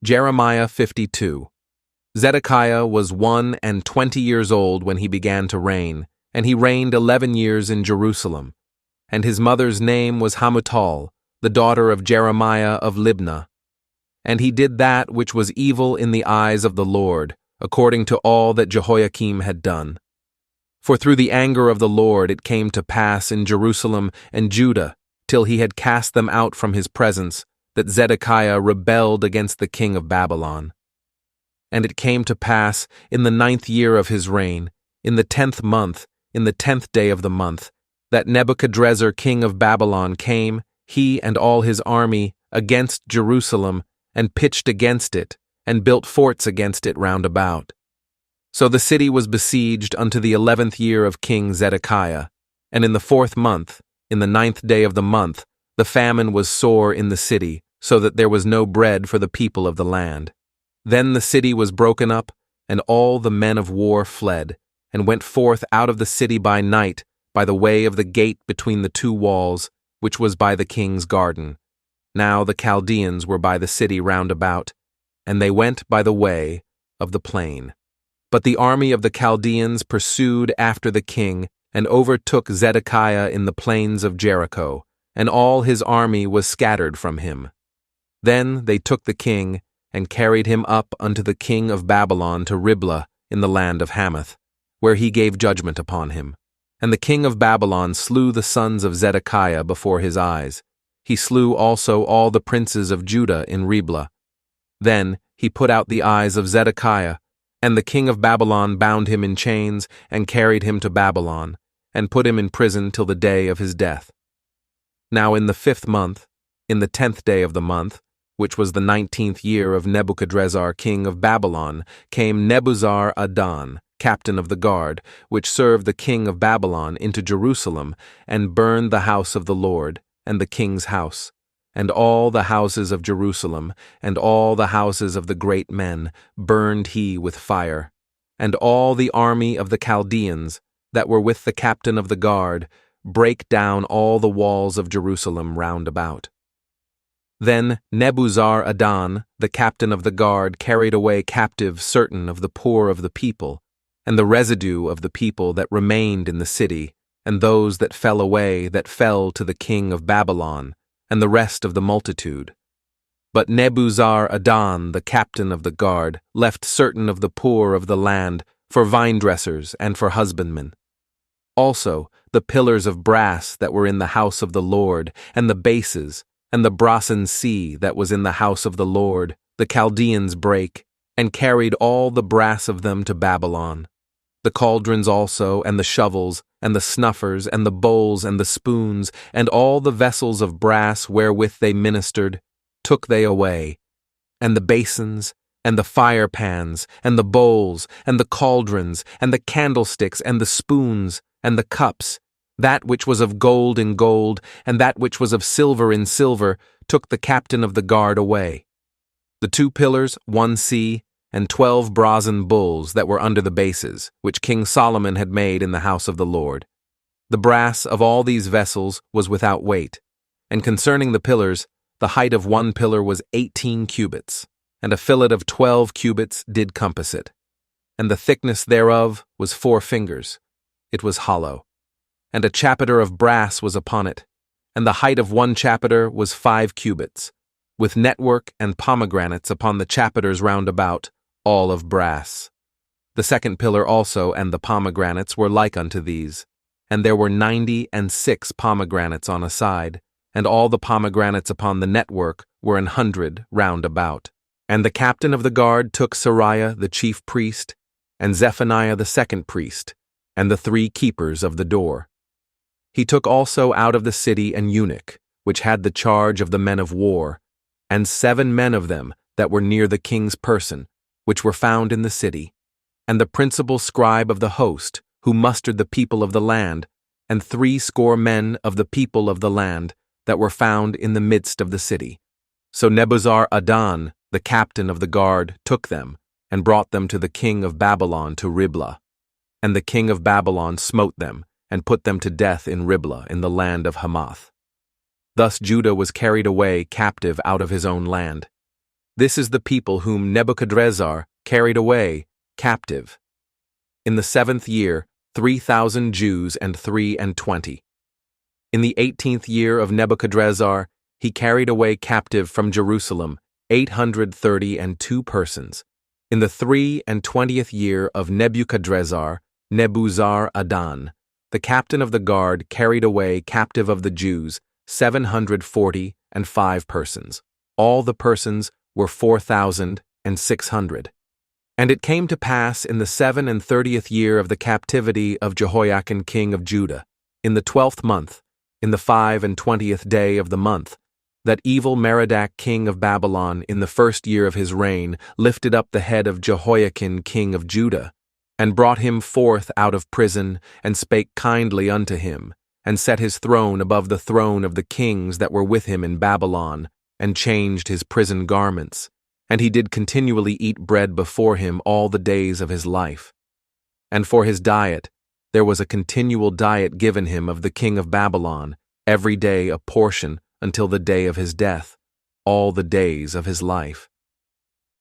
Jeremiah 52. Zedekiah was 21 years old when he began to reign, and he reigned 11 years in Jerusalem. And his mother's name was Hamutal, the daughter of Jeremiah of Libnah. And he did that which was evil in the eyes of the Lord, according to all that Jehoiakim had done. For through the anger of the Lord it came to pass in Jerusalem and Judah, till he had cast them out from his presence, that Zedekiah rebelled against the king of Babylon. And it came to pass in the 9th year of his reign, in the 10th month, in the 10th day of the month, that Nebuchadrezzar king of Babylon came, he and all his army, against Jerusalem, and pitched against it, and built forts against it round about. So the city was besieged unto the 11th year of King Zedekiah, and in the 4th month, in the 9th day of the month, the famine was sore in the city, so that there was no bread for the people of the land. Then the city was broken up, and all the men of war fled, and went forth out of the city by night, by the way of the gate between the two walls, which was by the king's garden. Now the Chaldeans were by the city round about, and they went by the way of the plain. But the army of the Chaldeans pursued after the king, and overtook Zedekiah in the plains of Jericho, and all his army was scattered from him. Then they took the king, and carried him up unto the king of Babylon to Riblah in the land of Hamath, where he gave judgment upon him. And the king of Babylon slew the sons of Zedekiah before his eyes. He slew also all the princes of Judah in Riblah. Then he put out the eyes of Zedekiah, and the king of Babylon bound him in chains, and carried him to Babylon, and put him in prison till the day of his death. Now in the 5th month, in the 10th day of the month, which was the 19th year of Nebuchadrezzar king of Babylon, came Nebuzaradan, captain of the guard, which served the king of Babylon, into Jerusalem, and burned the house of the Lord, and the king's house, and all the houses of Jerusalem, and all the houses of the great men, burned he with fire. And all the army of the Chaldeans, that were with the captain of the guard, brake down all the walls of Jerusalem round about. Then Nebuzaradan, the captain of the guard, carried away captive certain of the poor of the people, and the residue of the people that remained in the city, and those that fell away that fell to the king of Babylon, and the rest of the multitude. But Nebuzaradan, the captain of the guard, left certain of the poor of the land for vine-dressers and for husbandmen. Also the pillars of brass that were in the house of the Lord, and the bases, and the brasen sea that was in the house of the Lord, the Chaldeans brake, and carried all the brass of them to Babylon. The cauldrons also, and the shovels, and the snuffers, and the bowls, and the spoons, and all the vessels of brass wherewith they ministered, took they away, and the basins, and the fire pans, and the bowls, and the cauldrons, and the candlesticks, and the spoons, and the cups, that which was of gold in gold, and that which was of silver in silver, took the captain of the guard away. The 2 pillars, 1 sea, and 12 brazen bulls that were under the bases, which King Solomon had made in the house of the Lord. The brass of all these vessels was without weight, and concerning the pillars, the height of 1 pillar was 18 cubits, and a fillet of 12 cubits did compass it, and the thickness thereof was 4 fingers. It was hollow. And a chapiter of brass was upon it, and the height of 1 chapiter was 5 cubits, with network and pomegranates upon the chapiters round about, all of brass. The 2nd pillar also and the pomegranates were like unto these, and there were 96 pomegranates on a side, and all the pomegranates upon the network were 100 round about. And the captain of the guard took Sariah the chief priest, and Zephaniah the 2nd priest, and the 3 keepers of the door. He took also out of the city an eunuch, which had the charge of the men of war, and 7 men of them that were near the king's person, which were found in the city, and the principal scribe of the host, who mustered the people of the land, and 60 men of the people of the land, that were found in the midst of the city. So Nebuzaradan, the captain of the guard, took them, and brought them to the king of Babylon to Riblah. And the king of Babylon smote them, and put them to death in Riblah in the land of Hamath. Thus Judah was carried away captive out of his own land. This is the people whom Nebuchadrezzar carried away captive. In the 7th year, 3,000 Jews and 23. In the 18th year of Nebuchadrezzar, he carried away captive from Jerusalem 832 persons. In the 23rd year of Nebuchadrezzar, Nebuzaradan, the captain of the guard, carried away captive of the Jews 745 persons. All the persons were 4,600. And it came to pass in the 37th year of the captivity of Jehoiakim king of Judah, in the 12th month, in the 25th day of the month, that evil Merodach king of Babylon in the 1st year of his reign lifted up the head of Jehoiakim king of Judah, and brought him forth out of prison, and spake kindly unto him, and set his throne above the throne of the kings that were with him in Babylon, and changed his prison garments. And he did continually eat bread before him all the days of his life. And for his diet, there was a continual diet given him of the king of Babylon, every day a portion until the day of his death, all the days of his life.